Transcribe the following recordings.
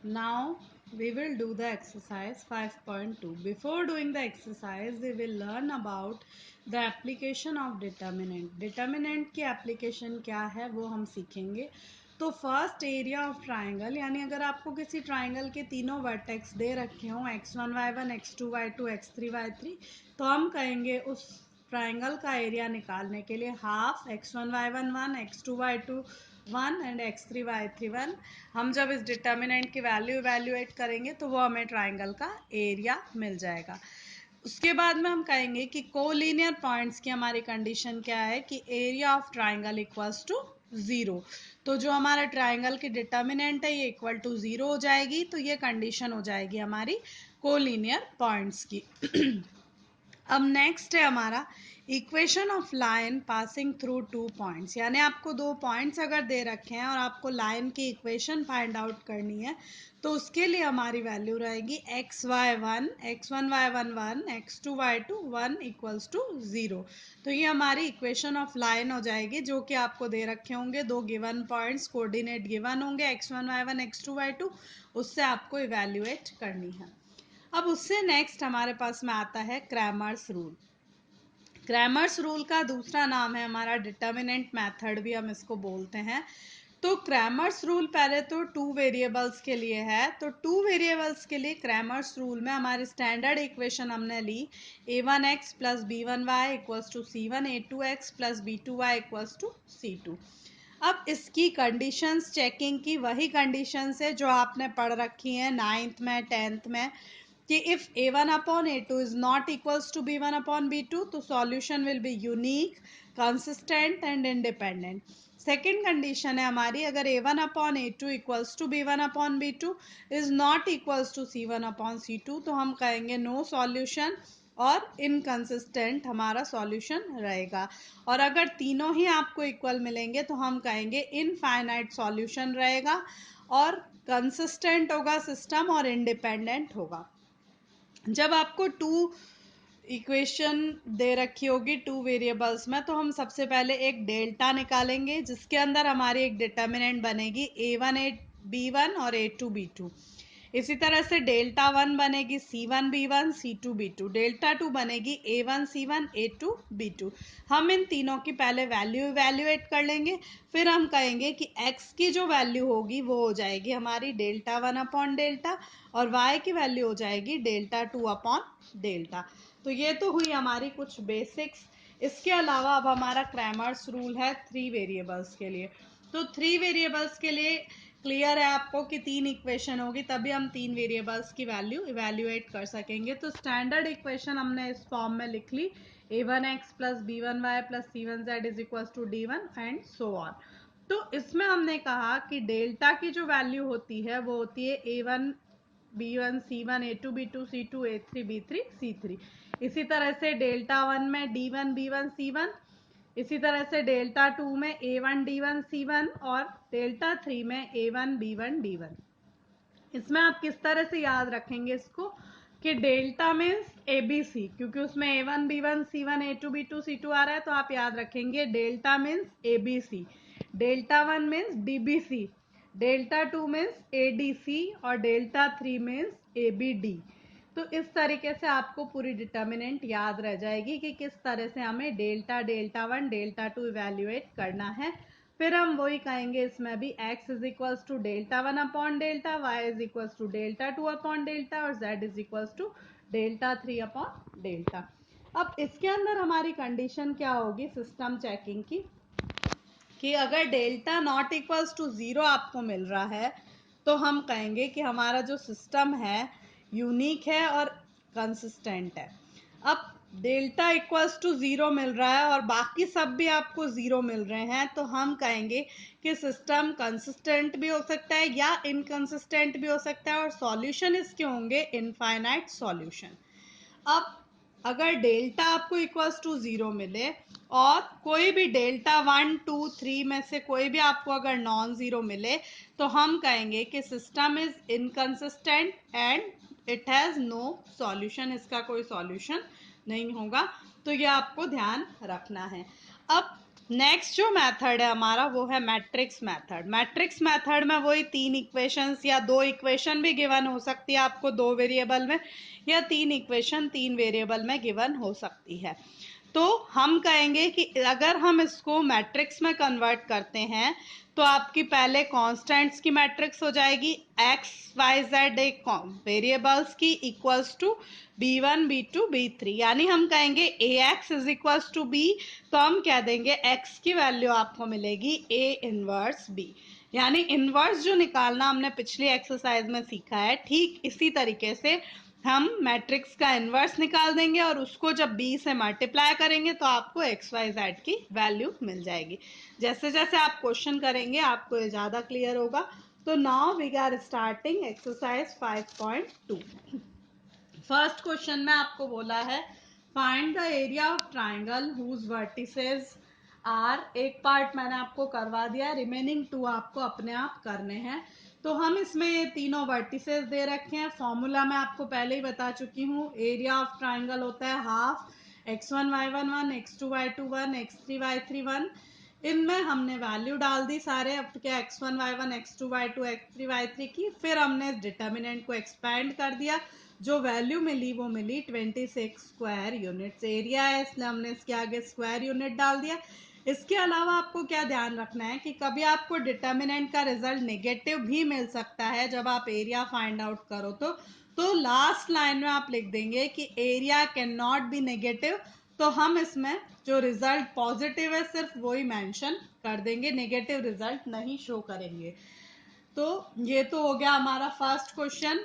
Now we will do the exercise 5.2. Before doing the exercise, we will learn about the application of determinant. Determinant की application क्या है वो हम सीखेंगे. तो फर्स्ट एरिया ऑफ ट्राइंगल, यानी अगर आपको किसी ट्राइंगल के तीनों वर्टेक्स दे रखे हों x1 y1 x2 y2 x3 y3, तो हम कहेंगे उस ट्राइंगल का एरिया निकालने के लिए half x1 y1 1 x2 y2 1 and x3 y3 1. हम जब इस डिटर्मिनेंट की वैल्यू इवेल्युएट करेंगे तो वो हमें ट्राइंगल का एरिया मिल जाएगा. उसके बाद में हम कहेंगे कि कोलिनियर पॉइंट्स की हमारी कंडीशन क्या है कि area of triangle equals to 0. तो जो हमारा ट्राइंगल की डिटर्मिनेंट है ये इक्वल टू 0 हो जाएगी. तो ये कंडीशन हो जाएगी हमारी कोलिनियर पॉइंट्स की. अब नेक्स्ट है हमारा equation of line passing through two points, यानी आपको दो पॉइंट्स अगर दे रखे हैं और आपको लाइन की इक्वेशन फाइंड आउट करनी है तो उसके लिए हमारी वैल्यू रहेगी x1 y1 1 x2 y2 1 equals to 0. तो ये हमारी इक्वेशन ऑफ लाइन हो जाएगी जो कि आपको दे रखे होंगे. दो गिवन पॉइंट्स कोऑर्डिनेट गिवन होंगे x1 y1 x2 y2, उससे आपको इवेल्युएट करनी है. अब उससे नेक्स्ट हमारे पास में आता है क्रैमर्स रूल. क्रैमर्स रूल का दूसरा नाम है हमारा डिटर्मिनेंट मेथड भी हम इसको बोलते हैं. तो क्रैमर्स रूल पहले तो टू वेरिएबल्स के लिए है. तो टू वेरिएबल्स के लिए क्रैमर्स रूल में हमारी स्टैंडर्ड इक्वेशन हमने ली a1x plus b1y equals to c1 a2x plus b2y equals to c2. अब इसकी कंडीशंस चेकिंग की वही कंडीशंस है जो आपने पढ़ रखी हैं 9th में 10th में कि if a1 upon a2 is not equals to b1 upon b2 तो solution will be unique, consistent and independent. Second condition है हमारी अगर a1 upon a2 equals to b1 upon b2 is not equals to c1 upon c2 तो हम कहेंगे no solution और inconsistent हमारा solution रहेगा. और अगर तीनों ही आपको इक्वल मिलेंगे तो हम कहेंगे इनफाइनाइट सॉल्यूशन रहेगा और कंसिस्टेंट होगा सिस्टम और इंडिपेंडेंट होगा. जब आपको टू इक्वेशन दे रखी होगी टू वेरिएबल्स में तो हम सबसे पहले एक डेल्टा निकालेंगे जिसके अंदर हमारी एक डिटर्मिनेंट बनेगी a1 b1 और a2 b2. इसी तरह से डेल्टा 1 बनेगी c1 b1 c2 b2. Delta 2 बनेगी a1 c1 a2 b2. हम इन तीनों की पहले वैल्यू इवेल्युएट कर लेंगे. फिर हम कहेंगे कि x की जो वैल्यू होगी वो हो जाएगी हमारी डेल्टा 1 अपॉन डेल्टा और y की वैल्यू हो जाएगी डेल्टा 2 अपॉन डेल्टा. तो ये तो हुई हमारी कुछ बेसिक्स. इसके अलावा अब हमारा क्रैमर्स रूल है थ्री वेरिएबल्स के लिए. तो थ्री वेरिएबल्स के लिए क्लियर है आपको कि तीन इक्वेशन होगी तभी हम तीन वेरिएबल्स की वैल्यू इवेल्युएट कर सकेंगे. तो स्टैंडर्ड इक्वेशन हमने इस फॉर्म में लिख ली a1x plus b1y plus c1z is equal to d1 and so on. तो इसमें हमने कहा कि डेल्टा की जो वैल्यू होती है वो होती है a1 b1 c1 a2 b2 c2 a3 b3 c3. इसी तरह से डेल्टा 1 में d1 b1 c1, इसी तरह से डेल्टा 2 में a1 d1 c1 और डेल्टा 3 में a1 b1 d1. इसमें आप किस तरह से याद रखेंगे इसको कि डेल्टा मीन्स ABC, क्योंकि उसमें a1 b1 c1 a2 b2 c2 आ रहा है तो आप याद रखेंगे delta means ABC. Delta 1 means DBC, delta 2 means ADC और डेल्टा 3 मीन्स ABD. तो इस तरीके से आपको पूरी डिटर्मिनेंट याद रह जाएगी कि किस तरह से हमें डेल्टा 1 डेल्टा 2 इवेल्युएट करना है. फिर हम वही कहेंगे इसमें भी x is equals to delta 1 upon delta, y is equals to delta 2 upon delta और z is equals to delta 3 upon delta. अब इसके अंदर हमारी कंडीशन क्या होगी सिस्टम चेकिंग की कि अगर डेल्टा नॉट इक्वल्स टू 0 आपको मिल रहा है तो हम कहेंगे कि हमारा जो सिस्टम है यूनिक है और कंसिस्टेंट है. अब डेल्टा इक्वल्स टू 0 मिल रहा है और बाकी सब भी आपको 0 मिल रहे हैं तो हम कहेंगे कि सिस्टम कंसिस्टेंट भी हो सकता है या इनकंसिस्टेंट भी हो सकता है और सॉल्यूशन इसके होंगे इनफाइनाइट सॉल्यूशन. अब अगर डेल्टा आपको इक्वल्स टू 0 मिले और कोई भी डेल्टा 1 2 3 में से कोई भी आपको अगर नॉन जीरो मिले तो हम कहेंगे कि system is inconsistent and it has no solution. इसका कोई सॉल्यूशन नहीं होगा. तो ये आपको ध्यान रखना है. अब नेक्स्ट जो मेथड है हमारा वो है मैट्रिक्स मेथड। मैट्रिक्स मेथड में वही तीन इक्वेशंस या दो इक्वेशन भी गिवन हो सकती है आपको दो वेरिएबल में, या तीन इक्वेशन तीन वेरिएबल में गिवन हो सकती है। तो हम कहेंगे कि अगर हम इसको मैट्रिक्स में कन्वर्ट करते हैं तो आपकी पहले कॉन्स्टेंट्स की मैट्रिक्स हो जाएगी एक्स वाई जेड एक वेरिएबल्स की equals to b1 b2 b3, यानी हम कहेंगे ax is equals to b, तो हम कह देंगे x की वैल्यू आपको मिलेगी a इनवर्स b। यानी इनवर्स जो निकालना हमने पिछली एक्सरसाइज में सीखा है, ठीक इसी तरीके से हम मैट्रिक्स का इनवर्स निकाल देंगे और उसको जब b से मल्टीप्लाई करेंगे तो आपको एक्स वाई जेड की वैल्यू मिल जाएगी। जैसे जैसे आप क्वेश्चन करेंगे आपको ये ज्यादा क्लियर होगा। तो now we are starting exercise 5.2। First question में आपको बोला है find the area of triangle whose vertices are. एक पार्ट मैंने आपको करवा दिया, रिमेनिंग टू आपको अपने आप करने हैं। तो हम इसमें ये तीनों वर्टिसेस दे रखे हैं। फॉर्मूला मैं आपको पहले ही बता चुकी हूँ, एरिया ऑफ ट्राइंगल होता है half x1 y1 1 x2 y2 1 x3 y3 1। इनमें हमने वैल्यू डाल दी सारे आपके x1 y1 x2 y2 x3 y3 की, फिर हमने डिटर्मिनेंट को एक्सपैंड कर दिया, जो वैल्यू मिली वो मिली 26 स्क्वायर यूनिट्स। एरिया है इसलिए हमने इसके आगे स्क्वायर यूनिट डाल दिया। इसके अलावा आपको क्या ध्यान रखना है कि कभी आपको डिटर्मिनेंट का रिजल्ट नेगेटिव भी मिल सकता है जब आप एरिया फाइंड आउट करो तो लास्ट लाइन में आप लिख देंगे कि area can not be negative. तो हम इसमें जो रिजल्ट पॉजिटिव है सिर्फ वही मेंशन कर देंगे, नेगेटिव रिजल्ट नहीं शो करेंगे। तो ये तो हो गया हमारा फर्स्ट क्वेश्चन।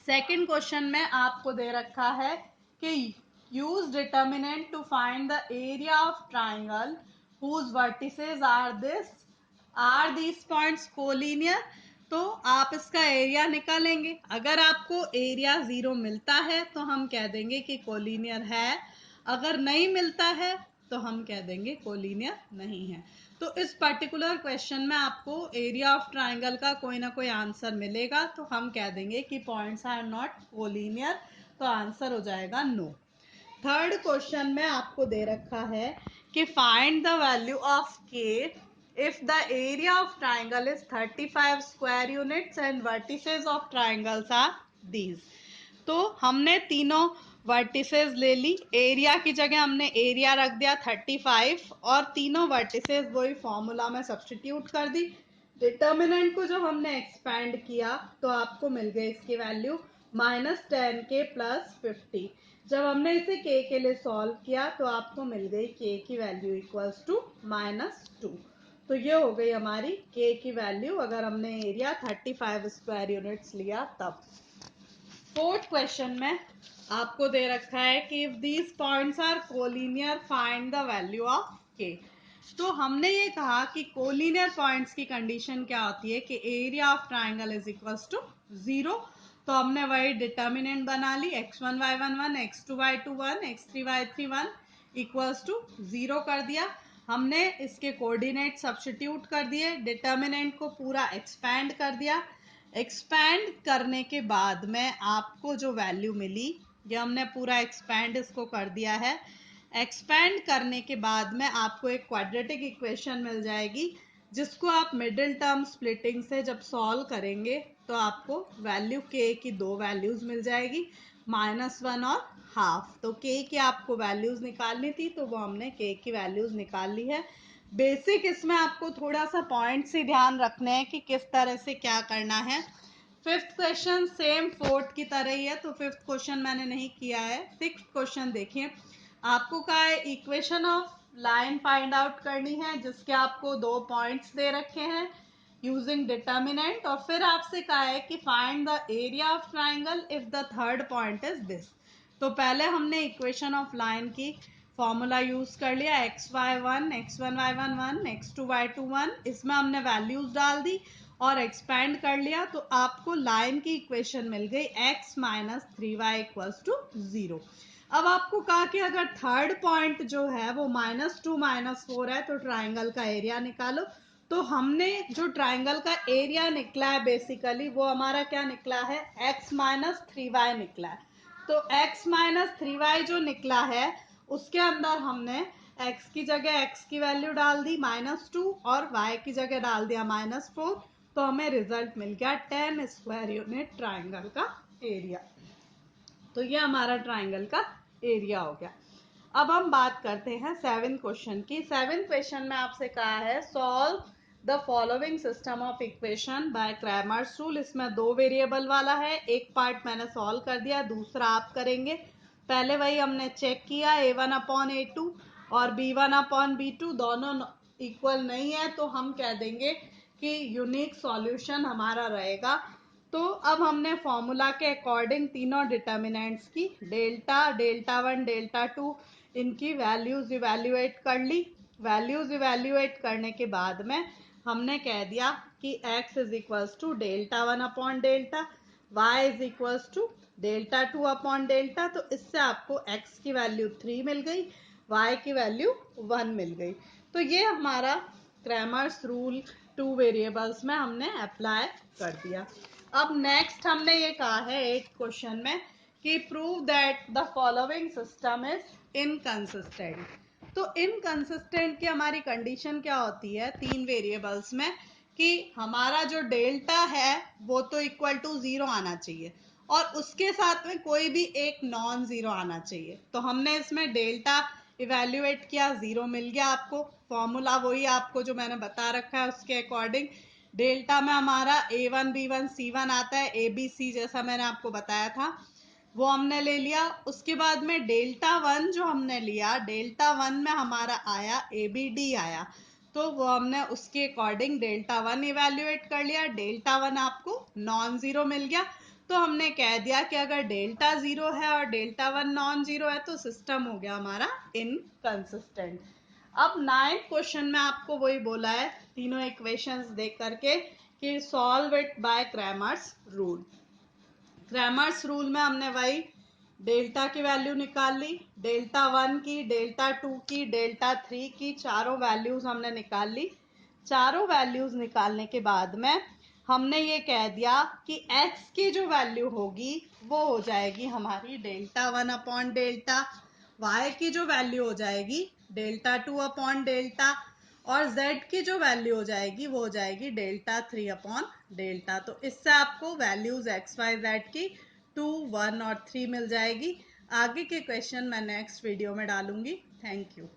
सेकेंड क्वेश्चन में आपको दे रखा है कि use determinant to find the area of triangle whose vertices are this points collinear. तो आप इसका एरिया निकालेंगे। अगर आपको एरिया 0 मिलता है तो हम कह देंगे कि कोलिनियर है, अगर नहीं मिलता है तो हम कह देंगे कोलिनियर नहीं है। तो इस पर्टिकुलर क्वेश्चन में आपको एरिया ऑफ ट्राइंगल का कोई ना कोई आंसर मिलेगा, तो हम कह देंगे कि पॉइंट्स आर नॉट कोलिनियर, तो आंसर हो जाएगा नो। थर्ड क्वेश्चन में आपको दे रखा है कि find the value of k if the area of triangle is 35 square units and vertices of triangles are these. तो हमने तीनों वर्टिसेस ले ली, एरिया की जगह हमने एरिया रख दिया 35 और तीनों वर्टिसेस वही फॉर्मूला में सब्स्टिट्यूट कर दी। डिटर्मिनेंट को जब हमने एक्सपैंड किया तो आपको मिल गई इसकी वैल्यू -10 के +50। जब हमने इसे के लिए सॉल्व किया तो आपको मिल गई के की वैल्यू इक्वल्स टू -2। तो ये हो गई हमारी के की वैल्यू अगर हमने एरिया 35 स्क्वायर यूनिट्स लिया तब। फोर्थ क्वेश्चन में आपको दे रखा है कि if these points are collinear find the value of k. तो हमने ये कहा कि कोलिनियर पॉइंट्स की कंडीशन क्या होती है कि area of triangle is equals to 0। तो हमने वही डिटर्मिनेंट बना ली x1 y1 1 x2 y2 1 x3 y3 1 equals to 0 कर दिया। हमने इसके कोऑर्डिनेट सब्स्टिट्यूट कर दिए, डिटर्मिनेंट को पूरा एक्सपैंड कर दिया। एक्सपैंड करने के बाद में आपको जो वैल्यू मिली, ये हमने पूरा एक्सपैंड इसको कर दिया है। एक्सपैंड करने के बाद में आपको एक क्वाड्रेटिक इक्वेशन मिल जाएगी, जिसको आप मिडिल टर्म स्प्लिटिंग से जब सॉल्व करेंगे तो आपको वैल्यू के की दो वैल्यूज मिल जाएगी, -1 और हाफ। तो के की आपको वैल्यूज निकालनी थी तो वो हमने के की वैल्यूज निकाल ली है। बेसिक इसमें आपको थोड़ा सा पॉइंट्स ही ध्यान रखने हैं कि किस तरह से क्या करना है। फिफ्थ क्वेश्चन सेम फोर्थ की तरह ही है, तो फिफ्थ क्वेश्चन मैंने नहीं किया है। सिक्स्थ क्वेश्चन देखिए, आपको कहा है equation of line find out करनी है, जिसके आपको दो पॉइंट्स दे रखे हैं यूजिंग डिटर्मिनेंट, और फिर आपसे कहा है कि find the area of triangle if the third point is this. तो पहले हमने इक्वेशन ऑफ लाइन की फॉर्मूला यूज कर लिया, x1 y1 1 x2 y2 1, इसमें हमने वैल्यूज डाल दी और एक्सपैंड कर लिया, तो आपको लाइन की इक्वेशन मिल गई x - 3y इक्वल्स टू 0। अब आपको कहा कि अगर थर्ड पॉइंट जो है वो -2 -4 है तो ट्राइंगल का एरिया निकालो। तो हमने जो ट्राइंगल का एरिया निकला है बेसिकली वो हमारा क्या निकला है, x - 3y निकला है। तो x - 3y जो निकला है उसके अंदर हमने x की जगह x की वैल्यू डाल दी -2 और y की जगह डाल दिया -4, तो हमें रिजल्ट मिल गया 10 स्क्वायर यूनिट ट्राइंगल का एरिया। तो ये हमारा ट्राइंगल का एरिया हो गया। अब हम बात करते हैं 7th क्वेश्चन की। 7th क्वेश्चन में आपसे कहा है solve the following system of equation by Cramer's rule. इसमें 2 वेरिएबल वाला है, एक पार्ट मैंने सॉल्व कर दिया, दूसरा आप करेंगे। पहले वही हमने चेक किया, a1/a2 और b1/b2 दोनों इक्वल नहीं है, तो हम कह देंगे कि यूनिक सॉल्यूशन हमारा रहेगा। तो अब हमने फॉर्मूला के अकॉर्डिंग तीनों डिटर्मिनेंट्स की डेल्टा, डेल्टा 1, डेल्टा 2 इनकी वैल्यूज इवेल्युएट कर ली। वैल्यूज इवेल्युएट करने के बाद में हमने कह दिया कि x is equals to delta 1/डेल्टा, y is equals to delta 2/डेल्टा। तो इससे आपको x की वैल्यू 3 मिल गई, y की वैल्यू 1 मिल गई। तो ये हमारा क्रैमर्स रूल 2 वेरिएबल्स में हमने अप्लाई कर दिया। अब नेक्स्ट हमने ये कहा है 8th क्वेश्चन में कि prove that the following system is inconsistent. तो इनकंसिस्टेंट की हमारी कंडीशन क्या होती है 3 वेरिएबल्स में, कि हमारा जो डेल्टा है वो तो इक्वल टू 0 आना चाहिए और उसके साथ में कोई भी एक नॉन जीरो आना चाहिए। तो हमने इसमें डेल्टा इवेल्युएट किया, 0 मिल गया आपको। फॉर्मूला वही आपको जो मैंने बता रखा है उसके अकॉर्डिंग डेल्टा में हमारा a1 b1 c1 आता है, abc जैसा मैंने आपको बताया था, वो हमने ले लिया। उसके बाद में डेल्टा 1 जो हमने लिया, डेल्टा 1 में हमारा आया abd आया, तो वो हमने उसके अकॉर्डिंग डेल्टा 1 इवेल्युएट कर लिया। डेल्टा 1 आपको नॉन जीरो मिल गया, तो हमने कह दिया कि अगर डेल्टा 0 है और डेल्टा 1 नॉन जीरो है तो सिस्टम हो गया हमारा इनकंसिस्टेंट। अब 9th क्वेश्चन में आपको वही बोला है तीनों इक्वेशंस देख करके कि solve it by Cramer's rule. Cramer's rule में हमने वही डेल्टा की वैल्यू निकाल ली, डेल्टा 1 की, डेल्टा 2 की, डेल्टा 3 की, चारों वैल्यूज हमने निकाल ली। चारों वैल्यूज निकालने के बाद में हमने ये कह दिया कि x की जो वैल्यू होगी वो हो जाएगी हमारी डेल्टा 1/डेल्टा, y की जो वैल्यू हो जाएगी डेल्टा 2/डेल्टा और z की जो वैल्यू हो जाएगी वो हो जाएगी डेल्टा 3/डेल्टा। तो इससे आपको वैल्यूज x y z की 2, 1 और 3 मिल जाएगी। आगे के क्वेश्चन मैं नेक्स्ट वीडियो में डालूंगी। Thank you.